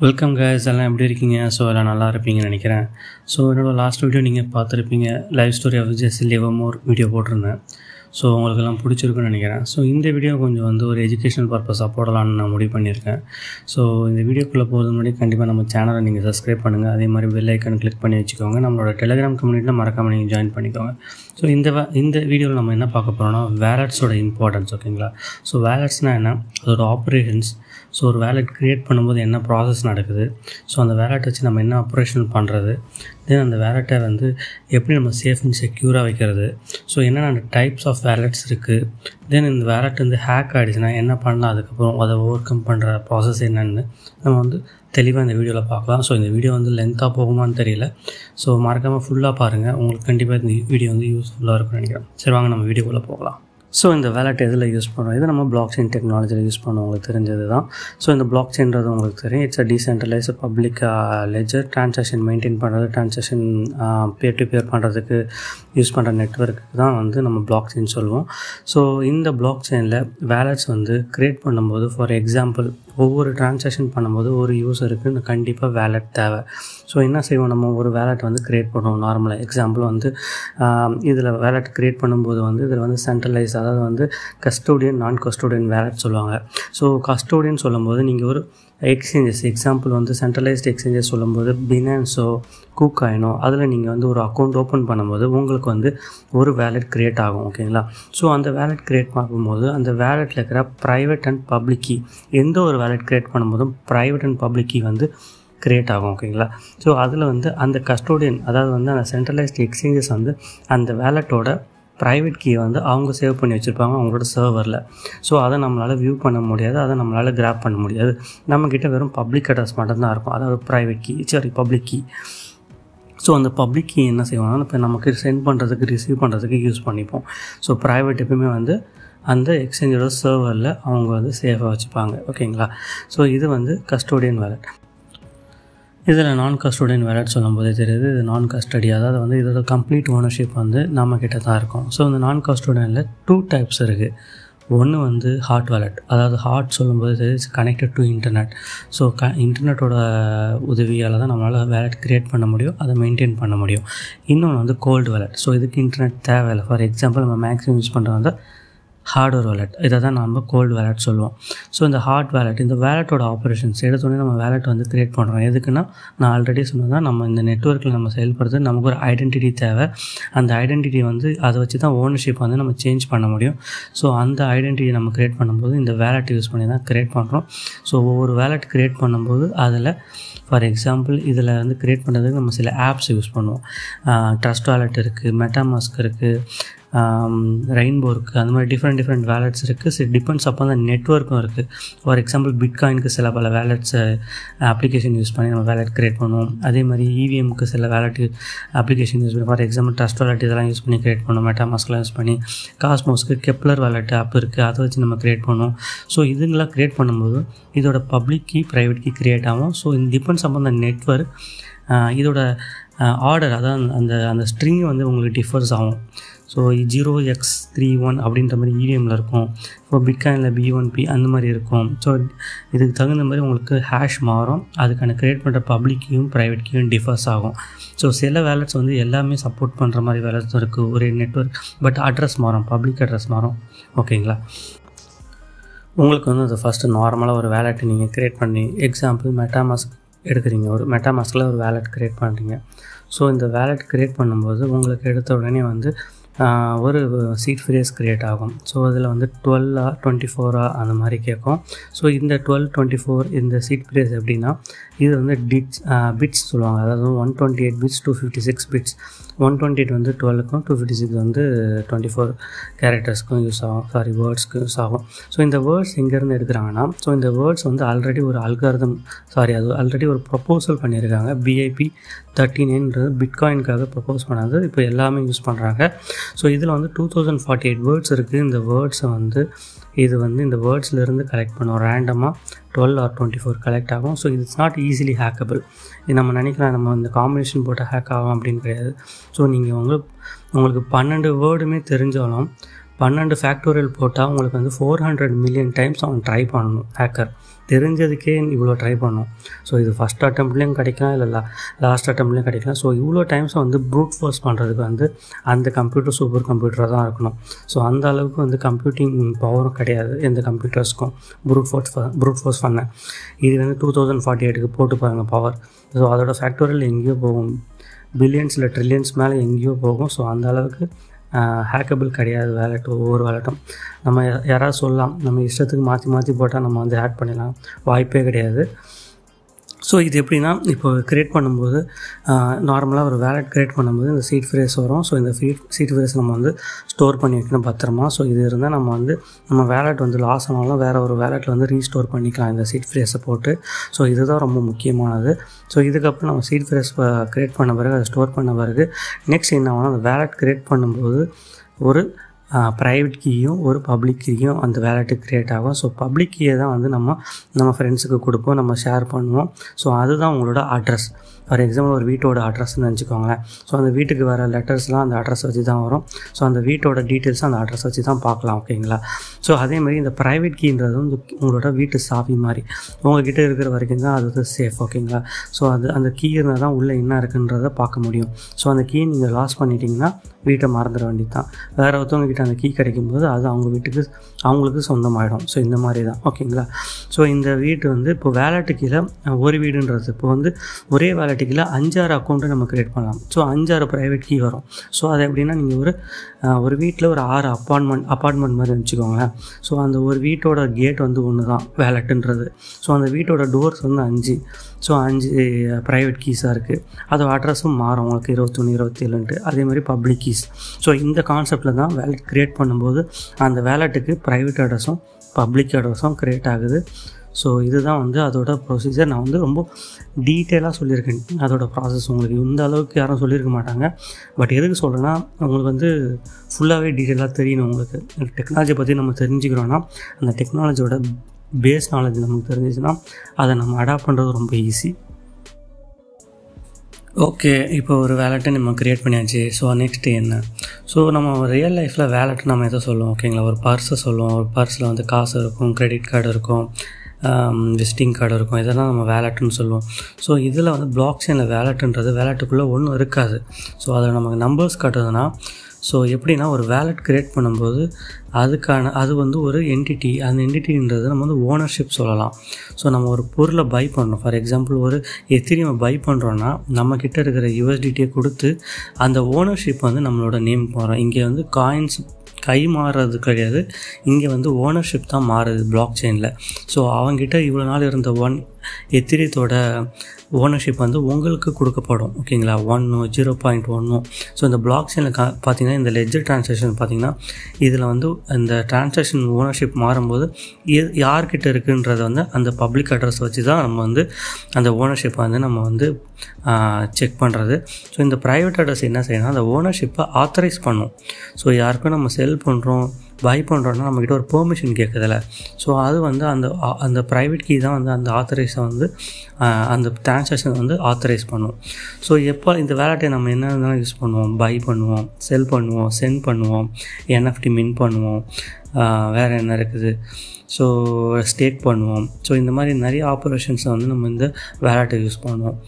Welcome guys, எல்லாம் எப்படி இருக்கீங்க? ஸோ எல்லாம் நல்லா இருப்பீங்கன்னு நினைக்கிறேன். ஸோ என்னோடய லாஸ்ட் வீடியோ நீங்கள் பார்த்துருப்பீங்க, life story of Jesse Livermore video போட்டிருந்தேன். ஸோ உங்களுக்கெல்லாம் பிடிச்சிருக்குன்னு நினைக்கிறேன். ஸோ இந்த வீடியோ கொஞ்சம் ஒரு எஜுகேஷனல் பர்பஸாக போடலான்னு நான் முடிவு பண்ணியிருக்கேன். ஸோ இந்த வீடியோக்குள்ளே போகிறது முன்னாடி கண்டிப்பாக நம்ம சேனலை நீங்கள் சப்ஸ்கிரைப் பண்ணுங்கள். அதே மாதிரி பெல் ஐக்கன் கிளிக் பண்ணி வச்சுக்கோங்க. நம்மளோட டெலிகிராம் கம்யூனிட்டியில் மறக்காமல் நீங்கள் ஜாயின் பண்ணிக்கோங்க. ஸோ இந்த வீடியோவில் நம்ம என்ன பார்க்க போகிறோம்னா வேலட்ஸோட இம்பார்ட்டன்ஸ். ஓகேங்களா? ஸோ வேலட்ஸ்னால் என்ன, அதோட ஆப்ரேஷன்ஸ், ஸோ ஒரு வேலட் க்ரியேட் பண்ணும்போது என்ன ப்ராசஸ் நடக்குது, ஸோ அந்த வேலட் வச்சு நம்ம என்ன ஆப்ரேஷன் பண்ணுறது, தென் அந்த வேலட்டை எப்படி நம்ம சேஃப் அண்ட் செக்யூராக வைக்கிறது, ஸோ என்னென்ன டைப்ஸ் ஆஃப் வேலட்ஸ் இருக்குது, தென் இந்த வேலட் ஹேக் ஆகிடுச்சுன்னா என்ன பண்ணலாம், அதுக்கப்புறம் அதை ஓவர் கம் பண்ணுற ப்ராசஸ் என்னென்னு நம்ம தெளிவாக இந்த வீடியோவில் பார்க்கலாம். ஸோ இந்த வீடியோ லென்த்தாக போகுமான்னு தெரியல. ஸோ மறக்காமல் ஃபுல்லாக பாருங்கள், உங்களுக்கு கண்டிப்பாக இந்த வீடியோ யூஸ்ஃபுல்லாக இருக்கும்னு நினைக்கிறேன். சரி, வாங்க நம்ம வீடியோக்குள்ளே போகலாம். ஸோ இந்த வேலட் எதில் யூஸ் பண்ணுறோம், இது நம்ம பிளாக் செயின் டெக்னாலஜியில் யூஸ் பண்ணுவோம், உங்களுக்கு தெரிஞ்சது தான். ஸோ இந்த பிளாக் செயின்றது உங்களுக்கு தெரியும், it's a decentralised public ledger. Transaction maintain பண்ணுறது, ட்ரான்சாக்ஷன் பேர் டு பேர் பண்ணுறதுக்கு யூஸ் பண்ணுற நெட்வொர்க்கு தான் நம்ம பிளாக் செயின் சொல்லுவோம். ஸோ இந்த பிளாக் செயினில் வேலட்ஸ் க்ரியேட் பண்ணும்போது, ஃபார் எக்ஸாம்பிள் ஒவ்வொரு ட்ரான்சாக்ஷன் பண்ணும்போது ஒரு யூஸருக்கு கண்டிப்பாக வேலட் தேவை. ஸோ என்ன செய்வோம், நம்ம ஒரு வேலட் க்ரியேட் பண்ணுவோம். நார்மலாக எக்ஸாம்பிள் இதில் வேலட் க்ரியேட் பண்ணும்போது இதில் சென்ட்ரலைஸ், அதாவது கஸ்டோடியன், நான் கஸ்டோடியன் வேலட் சொல்லுவாங்க. ஸோ கஸ்டோடியன் சொல்லும்போது நீங்கள் ஒரு எக்ஸ்சேஞ்சஸ், எக்ஸாம்பிள் சென்ட்ரலைஸ்டு எக்ஸ்சேஞ்சஸ் சொல்லும்போது பினான்ஸோ கூகாயினோ, அதில் நீங்கள் ஒரு அக்கௌண்ட் ஓப்பன் பண்ணும்போது உங்களுக்கு ஒரு வேலட் க்ரியேட் ஆகும். ஓகேங்களா? ஸோ அந்த வேலட் க்ரியேட் ஆகும்போது அந்த வேலட்டில் இருக்கிற ப்ரைவேட் அண்ட் பப்ளிக் கீ, எந்த ஒரு வேலட் க்ரியேட் பண்ணும்போதும் private and public key create ஆகும். ஓகேங்களா? ஸோ அதில் அந்த கஸ்டோடியன், அதாவது அந்த சென்ட்ரலைஸ்டு எக்ஸ்சேஞ்சஸ் அந்த வேலட்டோட ப்ரைவேட் கீயை அவங்க சேவ் பண்ணி வச்சுருப்பாங்க அவங்களோட சர்வரில். ஸோ அதை நம்மளால் வியூ பண்ண முடியாது, அதை நம்மளால் கிராப் பண்ண முடியாது. நம்மக்கிட்ட வெறும் பப்ளிக் அட்ரஸ் மட்டும்தான் இருக்கும், அதாவது private key, public key. So அந்த பப்ளிக் கீ என்ன செய்வாங்கன்னா, இப்போ நமக்கு சென்ட் பண்ணுறதுக்கு, ரிசீவ் பண்ணுறதுக்கு யூஸ் பண்ணிப்போம். ஸோ ப்ரைவேட் எப்பவுமே அந்த எக்ஸ்சேஞ்சோட சர்வரில் அவங்க சேஃபாக வச்சுப்பாங்க. ஓகேங்களா? ஸோ இது கஸ்டோடியன் வேலட். இதில் நான் கஸ்டோடியன் வேலட் சொல்லும்போதே தெரியுது, இது நான் கஸ்டடி, அதாவது இதோட கம்ப்ளீட் ஓனர்ஷிப் நம்மக்கிட்ட தான் இருக்கும். ஸோ இந்த நான் கஸ்டோடியனில் 2 டைப்ஸ் இருக்குது. ஒன்று ஹாட் வேலட், அதாவது ஹாட் சொல்லும்போது it's connected to internet. So இன்டர்நெட்டோட உதவியால் தான் நம்மளால் வேலட் க்ரியேட் பண்ண முடியும், அதை மெயின்டைன் பண்ண முடியும். இன்னொன்று கோல்டு வேலட். ஸோ இதுக்கு இன்டர்நெட் தேவையில்லை. ஃபார் எக்ஸாம்பிள் நம்ம மேக்ஸிமம் யூஸ் பண்ணுறது ஹார்ட்வேர் வேலட், இதை தான் நம்ம கோல்டு வேலட் சொல்லுவோம். ஸோ இந்த ஹார்ட் வேலட், இந்த வேலட்டோட ஆப்ரேஷன்ஸ் எடுத்தோடனே நம்ம வேலட் க்ரியேட் பண்ணுறோம். எதுக்குன்னா, நான் ஆல்ரெடி சொன்னதான், நம்ம இந்த நெட்வொர்க்கில் நம்ம செயல்படுறது, நமக்கு ஒரு ஐடென்டிட்டி தேவை. அந்த ஐடென்டிட்டி அதை வச்சு தான் ஓனர்ஷிப் நம்ம சேஞ்ச் பண்ண முடியும். ஸோ அந்த ஐடென்டிட்டி நம்ம க்ரியேட் பண்ணும்போது இந்த வேலட் யூஸ் பண்ணி தான் க்ரியேட் பண்ணுறோம். ஸோ ஒவ்வொரு வேலட் க்ரியேட் பண்ணும்போது அதில் ஃபார் எக்ஸாம்பிள் இதில் க்ரியேட் பண்ணுறதுக்கு நம்ம சில ஆப்ஸ் யூஸ் பண்ணுவோம். ட்ரஸ்ட் வேலட் இருக்குது, மெட்டாமாஸ்க் இருக்குது, ரெயின்போ இருக்குது, அந்த மாதிரி டிஃப்ரெண்ட் வேலட்ஸ் இருக்குது. ஸோ டிபெண்ட்ஸ் அப்போ அந்த நெட்வொர்க்கும் இருக்குது. ஃபார் எக்ஸாம்பிள் பிட்காயினுக்கு சில பல வேலட்ஸ் அப்ளிகேஷன் யூஸ் பண்ணி நம்ம வேலட் க்ரியேட் பண்ணுவோம். அதே மாதிரி இவிஎம்க்கு சில வேலட் அப்ளிகேஷன் யூஸ் பண்ணி, ஃபார் எக்ஸாம்பிள் ட்ரஸ்ட் வேலட் இதெல்லாம் யூஸ் பண்ணி க்ரியேட் பண்ணுவோம். மெட்டாமாஸ்க்லாம் யூஸ் பண்ணி, காஸ்மோஸ்க்கு கெப்லர் வேலட் ஆப் இருக்குது, அதை வச்சு நம்ம க்ரியேட் பண்ணுவோம். ஸோ இதுங்களாம் க்ரியேட் பண்ணும்போது இதோட public key, private key create ஆகும். ஸோ இந்த டிபெண்ட்ஸ் அப்போ அந்த நெட்வொர்க், இதோட ஆர்டர், அதாவது அந்த ஸ்ட்ரிங் உங்களுக்கு டிஃபர்ஸ் ஆகும். ஸோ 0x31 அப்படின்ற மாதிரி இவிஎம்மில் இருக்கும். இப்போ பிட்காயினில் B1P அந்த மாதிரி இருக்கும். ஸோ இதுக்கு தகுந்த மாதிரி உங்களுக்கு ஹேஷ் மாறும். அதுக்கான க்ரியேட் பண்ணுற பப்ளிக் கீயும் ப்ரைவேட் கீயும் டிஃபர்ஸ் ஆகும். ஸோ சில வேலட்ஸ் எல்லாமே சப்போர்ட் பண்ணுற மாதிரி வேலட்ஸ் இருக்குது ஒரே நெட்வொர்க், பட் அட்ரஸ் மாறும், பப்ளிக் அட்ரஸ் மாறும். ஓகேங்களா? உங்களுக்கு அது ஃபஸ்ட்டு நார்மலாக ஒரு வேலட் நீங்கள் க்ரியேட் பண்ணி, எக்ஸாம்பிள் மெட்டாமாஸ்க் எடுக்கிறீங்க, ஒரு மெட்டாமாஸ்கில் ஒரு வேலட் க்ரியேட் பண்ணுறீங்க. ஸோ இந்த வேலட் க்ரியேட் பண்ணும்போது உங்களுக்கு எடுத்த உடனே ஒரு சீட் ஃப்ரேஸ் க்ரியேட் ஆகும். ஸோ அதில் 12 24 அந்த மாதிரி கேட்கும். ஸோ இந்த 12 24 இந்த சீட் ஃப்ரேஸ் எப்படின்னா, இது பிட்ஸ் சொல்லுவாங்க, அதாவது 128 பிட்ஸ், 256 பிட்ஸ். 128 12க்கும், 256 24 கேரக்டர்ஸ்க்கும் யூஸ் ஆகும், வேர்ட்ஸ்க்கு யூஸ் ஆகும். ஸோ இந்த வேர்ட்ஸ் எங்கேருந்து எடுக்கிறாங்கன்னா, ஸோ இந்த வேர்ட்ஸ் ஆல்ரெடி ஒரு அல்காரிதம், அது ஆல்ரெடி ஒரு ப்ரொப்போசல் பண்ணியிருக்காங்க. BIP39 பிட்காயினுக்காக ப்ரொப்போஸ் பண்ணது, இப்போ எல்லாமே யூஸ் பண்ணுறாங்க. ஸோ இதில் 2048 வேர்ட்ஸ் இருக்குது. இந்த வேர்ட்ஸை இந்த வேர்ட்ஸ்லேருந்து கலெக்ட் பண்ணுவோம். ரேண்டமாக 12 or 24 கலெக்ட் ஆகும். So it's not easily hackable. இது நம்ம நினைக்கலாம் நம்ம இந்த காம்பினேஷன் போட்டால் ஹேக் ஆகும் அப்படின்னு கிடையாது. ஸோ நீங்கள் உங்களுக்கு 12 வேர்டுமே தெரிஞ்சாலும் 12 ஃபேக்டோரியல் போட்டால் உங்களுக்கு வந்து 400 மில்லியன் டைம்ஸ் அவன் ட்ரை பண்ணணும் ஹேக்கர். தெரிஞ்சதுக்கே இவ்வளோ ட்ரை பண்ணணும். ஸோ இது ஃபஸ்ட் அட்டம்ப்ட்லேயும் கிடைக்கலாம், இல்லை லாஸ்ட் அட்டம்ப்ட்லேயும் கிடைக்கலாம். ஸோ இவ்வளோ டைம்ஸ் வந்து ப்ரூட் ஃபோர்ஸ் பண்ணுறதுக்கு வந்து அந்த கம்ப்யூட்டர் சூப்பர் கம்ப்யூட்டராக தான் இருக்கணும். ஸோ அந்த அளவுக்கு வந்து கம்ப்யூட்டிங் பவரும் கிடையாது எந்த கம்ப்யூட்டர்ஸ்க்கும் ப்ரூட் ஃபோர்ஸ் பண்ண. இது வந்து 2048க்கு போட்டு பாருங்கள் பவர். ஸோ அதோட ஃபேக்டோரியல் எங்கேயோ போகும், பில்லியன்ஸ் இல்லை ட்ரில்லியன்ஸ் மேலே எங்கேயோ போகும். ஸோ அந்த அளவுக்கு ஹேக்கபிள் கிடையாது வேலெட். ஒவ்வொரு வேலெட்டும் நம்ம யாராவது சொல்லலாம், நம்ம இஷ்டத்துக்கு மாற்றி போட்டால் நம்ம வந்து ஹேக் பண்ணிடலாம், வாய்ப்பே கிடையாது. ஸோ இது எப்படின்னா, இப்போ க்ரியேட் பண்ணும்போது நார்மலாக ஒரு வேலெட் க்ரியேட் பண்ணும்போது இந்த சீட் ஃப்ரேஸ் வரும். ஸோ இந்த சீட் ஃப்ரேஸ் நம்ம வந்து ஸ்டோர் பண்ணி வைக்கணும் பத்திரமா. ஸோ இது இருந்தால் நம்ம வந்து நம்ம வேலெட் வந்து லாஸ் ஆனாலும் வேறு ஒரு வேலெட்டில் வந்து ரீஸ்டோர் பண்ணிக்கலாம் இந்த சீட் ஃப்ரேஸை போட்டு. ஸோ இதுதான் ரொம்ப முக்கியமானது. ஸோ இதுக்கப்புறம் நம்ம சீட் ஃப்ரேஸ் க்ரியேட் பண்ண பிறகு அதை ஸ்டோர் பண்ண பிறகு நெக்ஸ்ட் என்ன ஆகும், அந்த வேலெட் க்ரியேட் பண்ணும்போது ஒரு ப்ரைவேட் கீயும் ஒரு பப்ளிக் கீயும் அந்த வேலெட்டுக்கு க்ரியேட் ஆகும். ஸோ பப்ளிக் கீயை தான் வந்து நம்ம ஃப்ரெண்ட்ஸுக்கு கொடுப்போம், நம்ம ஷேர் பண்ணுவோம். ஸோ அதுதான் உங்களோட அட்ரஸ். ஃபார் எக்ஸாம்பிள் ஒரு வீட்டோட அட்ரஸ்ன்னு நினச்சிக்கோங்களேன். ஸோ அந்த வீட்டுக்கு வர லெட்டர்ஸ்லாம் அந்த அட்ரஸ் வச்சு தான் வரும். ஸோ அந்த வீட்டோட டீட்டெயில்ஸ் அந்த அட்ரஸ் வச்சு தான் பார்க்கலாம், ஓகேங்களா. ஸோ அதேமாதிரி இந்த ப்ரைவேட் கீன்றது வந்து உங்களோட வீட்டு சாவி மாதிரி, உங்கள்கிட்ட இருக்கிற வரைக்கும் தான் அது வந்து சேஃப், ஓகேங்களா. ஸோ அந்த கீ இருந்தால் தான் உள்ளே என்ன இருக்குன்றதை பார்க்க முடியும். ஸோ அந்த கீ நீங்கள் லாஸ் பண்ணிட்டீங்கன்னா வீட்டை மறந்துட வேண்டியது தான். வேறு ஒருத்தவங்ககிட்ட அந்த கீ கிடைக்கும்போது அது அவங்களுக்கு சொந்தமாயிடும். ஸோ இந்த மாதிரி தான், ஓகேங்களா. ஸோ இந்த வீட்டு வந்து இப்போ வேலெட்டு கீழே ஒரு வீடுன்றது இப்போ வந்து ஒரே வேலெட்டு கீழே 5-6 அக்கௌண்ட்டு நம்ம க்ரியேட் பண்ணலாம். ஸோ 5-6 ப்ரைவேட் கீ வரும். ஸோ அது எப்படின்னா, நீங்கள் ஒரு வீட்டில் ஒரு 6 அப்பார்ட்மெண்ட் மாதிரி வச்சுக்கோங்களேன். ஸோ அந்த ஒரு வீட்டோட கேட் வந்து ஒன்று தான் வேலெட்டுன்றது. ஸோ அந்த வீட்டோட டோர்ஸ் வந்து 5. ஸோ 5 ப்ரைவேட் கீஸாக இருக்குது. அதோட அட்ரஸும் மாறும் உங்களுக்கு 21, 27ன்ட்டு. அதே மாதிரி பப்ளிக் கீஸ். ஸோ இந்த கான்செப்டில் தான் வேலெட் க்ரியேட் பண்ணும்போது அந்த வேலெட்டுக்கு ப்ரைவேட் அட்ரஸும் பப்ளிக் அட்ரஸும் க்ரியேட் ஆகுது. ஸோ இதுதான் வந்து அதோட ப்ரொசீஜர். நான் வந்து ரொம்ப டீட்டெயிலாக சொல்லியிருக்கேன் அதோட ப்ராசஸ். உங்களுக்கு இந்த அளவுக்கு யாரும் சொல்லியிருக்க மாட்டாங்க. பட் எதுக்கு சொல்கிறேன்னா, உங்களுக்கு வந்து ஃபுல்லாகவே டீட்டெயிலாக தெரியணும். உங்களுக்கு டெக்னாலஜியை பற்றி நம்ம தெரிஞ்சுக்கிறோன்னா அந்த டெக்னாலஜியோட பேஸ் நாலேஜ் நமக்கு தெரிஞ்சிச்சுன்னா அதை நம்ம அடாப்ட் பண்ணுறது ரொம்ப ஈஸி. ஓகே, இப்போ ஒரு வேலெட்டை நம்ம க்ரியேட் பண்ணியாச்சு. ஸோ நெக்ஸ்ட்டு என்ன? ஸோ நம்ம ரியல் லைஃப்பில் வேலெட் நம்ம எதை சொல்லுவோம், ஓகேங்களா. ஒரு பர்ஸை சொல்லுவோம். ஒரு பர்ஸில் வந்து காசு இருக்கும், கிரெடிட் கார்டு இருக்கும், விசிட்டிங் கார்டு இருக்கும். இதெல்லாம் நம்ம வேலெட்டுன்னு சொல்லுவோம். ஸோ இதில் வந்து பிளாக் செயினில் வேலெட்டுக்குள்ளே ஒன்றும் இருக்காது. ஸோ அதில் நமக்கு நம்பர்ஸ் காட்டுதுன்னா, ஸோ எப்படின்னா ஒரு வேலெட் க்ரியேட் பண்ணும்போது அது வந்து ஒரு என்டிட்டி. அந்த என்டிட்டின்றது நம்ம வந்து ஓனர்ஷிப் சொல்லலாம். ஸோ நம்ம ஒரு பொருளை பை பண்ணுறோம். ஃபார் எக்ஸாம்பிள் ஒரு எத்திரியம் பை பண்ணுறோன்னா நம்மக்கிட்ட இருக்கிற யூஎஸ்டிடியை கொடுத்து அந்த ஓனர்ஷிப் வந்து நம்மளோட நேம் போகிறோம். இங்கே வந்து காயின்ஸ் கை மாறுறது கிடையாது, இங்கே வந்து ஓனர்ஷிப் தான் மாறுது பிளாக் செயினில். ஸோ அவங்ககிட்ட இவ்வளோ நாள் இருந்த எத்திரியத்தோட ஓனர்ஷிப் வந்து உங்களுக்கு கொடுக்கப்படும், ஓகேங்களா. 0.1. ஸோ இந்த பிளாக் செயினில் பார்த்தீங்கன்னா இந்த லெட்ஜர் ட்ரான்சாக்ஷன் பார்த்தீங்கன்னா இதில் வந்து இந்த ட்ரான்சாக்ஷன் ஓனர்ஷிப் மாறும்போது யார்கிட்ட இருக்குன்றத வந்து அந்த பப்ளிக் அட்ரஸ் வச்சு தான் நம்ம வந்து அந்த ஓனர்ஷிப்பை வந்து நம்ம வந்து செக் பண்ணுறது. ஸோ இந்த ப்ரைவேட் அட்ரஸ் என்ன செய்யணும், அந்த ஓனர்ஷிப்பை ஆத்தரைஸ் பண்ணும். ஸோ யாருக்கும் நம்ம செல் பண்ணுறோம் பை பண்ணுறோன்னா நம்மக்கிட்ட ஒரு பெர்மிஷன் கேட்குதில்ல. ஸோ அது வந்து அந்த ப்ரைவேட் கீ தான் வந்து அந்த ஆத்தரைஸை வந்து அந்த ட்ரான்சாக்ஷன் வந்து ஆத்தரைஸ் பண்ணுவோம். ஸோ எப்போ இந்த வேலெட்டை நம்ம என்ன யூஸ் பண்ணுவோம், பை பண்ணுவோம், செல் பண்ணுவோம், சென்ட் பண்ணுவோம், NFT மின் பண்ணுவோம், வேறு என்ன இருக்குது, ஸோ ஸ்டேக் பண்ணுவோம். ஸோ இந்த மாதிரி நிறைய ஆப்ரேஷன்ஸை வந்து நம்ம இந்த வேலெட்டை யூஸ் பண்ணுவோம்.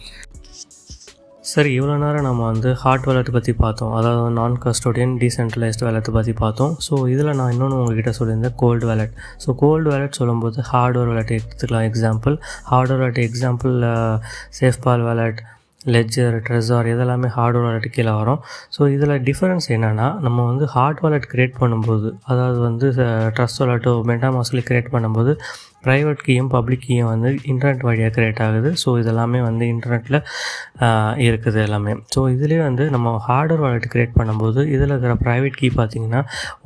சரி, இவ்வளோ நேரம் நம்ம வந்து ஹார்ட் வேலெட் பற்றி பார்த்தோம், அதாவது நான் கஸ்டோடியன் டீசென்ட்ரலைஸ்ட் வேலெட்டை பற்றி பார்த்தோம். ஸோ இதில் நான் இன்னொன்று உங்கள்கிட்ட சொல்லியிருந்தேன், cold wallet. So cold wallet சொல்லும்போது ஹார்ட்வேர் வேலெட் எடுத்துக்கலாம். Hardware wallet example SafePal wallet, Ledger, Trezor இதெல்லாமே ஹார்ட்வேர் வேலெட் கீழே வரும். ஸோ இதில் டிஃபரன்ஸ் என்னென்னா, நம்ம வந்து ஹார்ட் வேலெட் க்ரியேட் பண்ணும்போது, அதாவது வந்து ட்ரஸ்ட் வேலெட்டோ மெட்டாமாஸ்க்லி க்ரியேட் பண்ணும்போது ப்ரைவேட் கீயும் பப்ளிக் கீயும் வந்து இன்டர்நெட் வழியாக க்ரியேட் ஆகுது. ஸோ இதெல்லாமே வந்து இன்டர்நெட்டில் இருக்குது எல்லாமே. ஸோ இதுலேயே வந்து நம்ம ஹார்ட்வேர் வாலெட் க்ரியேட் பண்ணும்போது இதில் இருக்கிற ப்ரைவேட் கீ பார்த்திங்கன்னா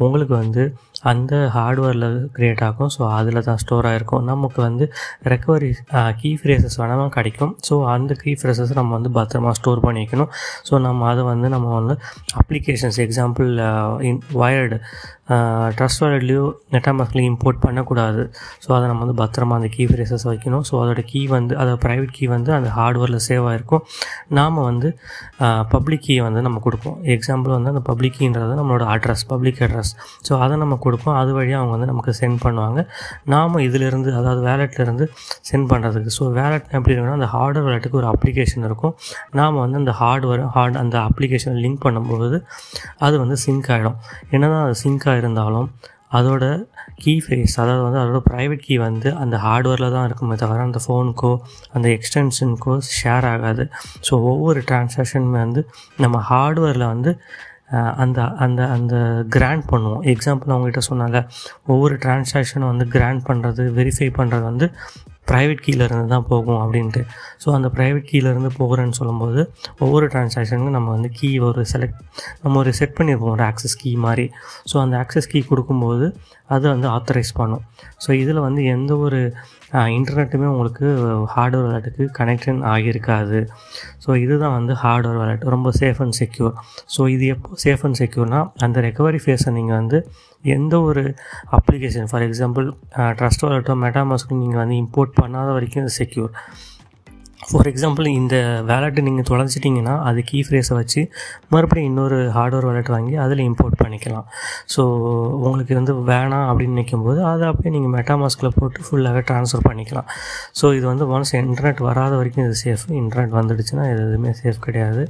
உங்களுக்கு வந்து அந்த ஹார்ட்வேரில் க்ரியேட் ஆகும். ஸோ அதில் தான் ஸ்டோர் ஆகிருக்கும். நமக்கு வந்து ரெக்கவரி கீ ஃப்ரேசஸ் வேணாலும் கிடைக்கும். ஸோ அந்த கீ ஃப்ரேசஸ் நம்ம வந்து பத்திரமா ஸ்டோர் பண்ணி வைக்கணும். ஸோ நம்ம அதை வந்து நம்ம வந்து அப்ளிகேஷன்ஸ் எக்ஸாம்பிள் வயர்டு ட்ரஸ்ட் வாலெட்லேயோ மெட்டாமாஸ்க்லேயும் இம்போர்ட் பண்ணக்கூடாது. ஸோ அதை நம்ம வந்து பத்திரமா அந்த கீ ஃப்ரேசஸ் வைக்கணும். ஸோ அதோட கீ வந்து அதோட ப்ரைவேட் கீ வந்து அந்த ஹார்ட்வேரில் சேவ் ஆகிருக்கும். நாம் வந்து பப்ளிக் கீயை வந்து நம்ம கொடுப்போம். எக்ஸாம்பிள் வந்து அந்த பப்ளிக் கீன்றது நம்மளோட அட்ரஸ், பப்ளிக் அட்ரஸ். ஸோ அதை நம்ம கொடுப்போம். அது வழியாக அவங்க வந்து நமக்கு சென்ட் பண்ணுவாங்க. நாம் இதிலேருந்து அதாவது வேலெட்லேருந்து சென்ட் பண்ணுறதுக்கு. ஸோ வேலெட் எப்படி இருக்குன்னா அந்த ஹார்ட்வேர் வேலெட்டுக்கு ஒரு அப்ளிகேஷன் இருக்கும். நாம் வந்து அந்த அந்த அப்ளிகேஷன் லிங்க் பண்ணும்போது அது வந்து சிங்க் ஆகிடும். என்னதான் அது சிங்க் இருந்தாலும் அதோட கீ ஃபேஸ் அதாவது வந்து அதோட ப்ரைவேட் கீ வந்து அந்த ஹார்ட்வேரில் தான் இருக்குமே தவிர அந்த ஃபோனுக்கோ அந்த எக்ஸ்டென்ஷனுக்கோ ஷேர் ஆகாது. ஸோ ஒவ்வொரு டிரான்சாக்ஷனுமே வந்து நம்ம ஹார்ட்வேரில் வந்து அந்த அந்த அந்த கிராண்ட் பண்ணுவோம். எக்ஸாம்பிள் அவங்ககிட்ட சொன்னாங்க, ஒவ்வொரு டிரான்சாக்ஷனும் வந்து கிராண்ட் பண்ணுறது, வெரிஃபை பண்ணுறது வந்து ப்ரைவேட் கீயிலேருந்து தான் போகும் அப்படின்ட்டு. ஸோ அந்த ப்ரைவேட் கீயிலேருந்து போகிறேன்னு சொல்லும்போது ஒவ்வொரு டிரான்சாக்ஷனுக்கும் நம்ம வந்து கீ நம்ம ஒரு செட் பண்ணியிருப்போம், ஒரு ஆக்சஸ் கீ மாதிரி. ஸோ அந்த ஆக்சஸ் கீ கொடுக்கும்போது அது வந்து ஆத்தரைஸ் பண்ணும். ஸோ இதில் வந்து எந்த ஒரு இன்டர்நெட்டுமே உங்களுக்கு ஹார்ட்வேர் வாலெட்டுக்கு கனெக்ஷன் ஆகியிருக்காது. ஸோ இதுதான் வந்து ஹார்ட்வேர் வாலெட், ரொம்ப சேஃப் அண்ட் செக்யூர். ஸோ இது எப்போ சேஃப் அண்ட் செக்யூர்னால் அந்த ரெக்கவரி ஃபேஸை நீங்கள் வந்து எந்த ஒரு அப்ளிகேஷன் ஃபார் எக்ஸாம்பிள் ட்ரஸ்ட் வாலெட்டோ மெட்டாமாஸ்க்கு நீங்கள் வந்து இம்போர்ட் பண்ணாத வரைக்கும் இது செக்யூர். ஃபார் எக்ஸாம்பிள் இந்த வேலெட்டை நீங்கள் தொலைச்சிட்டிங்கன்னா அது கீ ஃப்ரேஸை வச்சு மறுபடியும் இன்னொரு ஹார்ட்வேர் வேலெட் வாங்கி அதில் இம்போர்ட் பண்ணிக்கலாம். ஸோ உங்களுக்கு வந்து வேணாம் அப்படின்னு நினைக்கும்போது அதை அப்படியே நீங்கள் மெட்டாமாஸ்கில் போட்டு ஃபுல்லாகவே ட்ரான்ஸ்ஃபர் பண்ணிக்கலாம். ஸோ இது வந்து ஒன்ஸ் இன்டர்நெட் வராத வரைக்கும் இது சேஃப். இன்டர்நெட் வந்துடுச்சுன்னா இது எதுவுமே சேஃப் கிடையாது.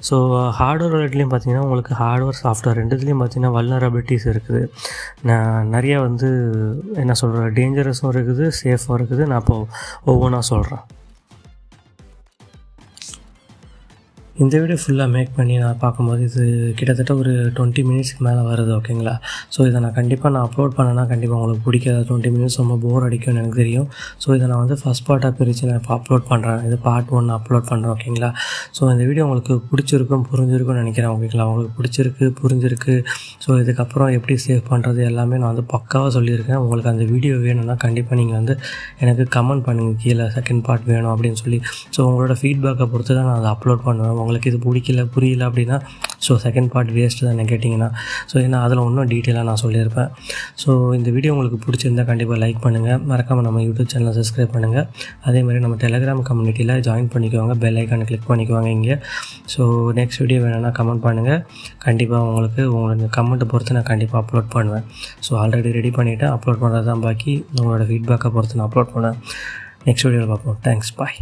ஸோ ஹார்ட்வேர் வேலெட்லேயும் பார்த்திங்கன்னா உங்களுக்கு ஹார்ட்வேர் சாஃப்ட்வேர் ரெண்டுத்துலேயும் பார்த்திங்கன்னா வல்னரபிலிட்டிஸ் இருக்குது. நிறைய வந்து என்ன சொல்கிற டேஞ்சரஸும் இருக்குது, சேஃபும் இருக்குது. நான் இப்போது ஒவ்வொன்றா சொல்கிறேன். இந்த வீடியோ ஃபுல்லாக மேக் பண்ணி நான் பார்க்கும்போது இது கிட்டத்தட்ட ஒரு 20 மினிட்ஸ்க்கு மேலே வருது. ஓகேங்களா? ஸோ இதை நான் கண்டிப்பாக அப்லோட் பண்ணேன்னா கண்டிப்பாக உங்களுக்கு பிடிக்காது. 20 மினிட்ஸ் ரொம்ப போர் அடிக்கும்னு எனக்கு தெரியும். ஸோ இதை நான் வந்து ஃபஸ்ட் பார்ட்டாக பிரித்து நான் இப்போ அப்லோட் பண்ணுறேன். இது பார்ட் 1 அப்லோட் பண்ணுறேன். ஓகேங்களா? ஸோ இந்த வீடியோ உங்களுக்கு புரிஞ்சிருக்கும்னு நினைக்கிறேன். ஓகேங்களா? உங்களுக்கு புரிஞ்சிருக்கு. ஸோ இதுக்கப்புறம் எப்படி சேவ் பண்ணுறது எல்லாமே நான் வந்து பக்காவாக சொல்லியிருக்கேன். உங்களுக்கு அந்த வீடியோ வேணும்னா கண்டிப்பாக நீங்கள் வந்து எனக்கு கமெண்ட் பண்ணுங்கள் கீழே, செகண்ட் பார்ட் வேணும் அப்படின்னு சொல்லி. ஸோ உங்களோட ஃபீட்பேக்கை பொறுத்து தான் நான் அதை அப்லோட் பண்ணுவேன். உங்களுக்கு இது புரியல அப்படின்னா ஸோ செகண்ட் பார்ட் வேஸ்ட்டு தான் கேட்டிங்கன்னா. ஸோ ஏன்னா அதில் இன்னும் டீட்டெயிலாக நான் சொல்லியிருப்பேன். ஸோ இந்த வீடியோ உங்களுக்கு பிடிச்சிருந்தால் கண்டிப்பாக லைக் பண்ணுங்கள். மறக்காமல் நம்ம யூடியூப் சேனலை சப்ஸ்கிரைப் பண்ணுங்கள். அதேமாதிரி நம்ம டெலிகிராம் கம்யூனிட்டியில் ஜாயின் பண்ணிக்குவாங்க. பெல் ஐக்கானை கிளிக் பண்ணிக்குவாங்க இங்கே. ஸோ நெக்ஸ்ட் வீடியோ வேணும்னா கமெண்ட் பண்ணுங்கள். கண்டிப்பாக உங்களுக்கு கமெண்ட்டை பொறுத்து நான் கண்டிப்பாக அப்லோட் பண்ணுவேன். ஸோ ஆல்ரெடி ரெடி பண்ணிவிட்டேன், அப்லோட் பண்ணுறது தான் பாக்கி. உங்களோட ஃபீட்பேக்கை பொறுத்து நான் அப்லோட் பண்ணுவேன். நெக்ஸ்ட் வீடியோவில் பார்ப்போம். தேங்க்ஸ், பாய்.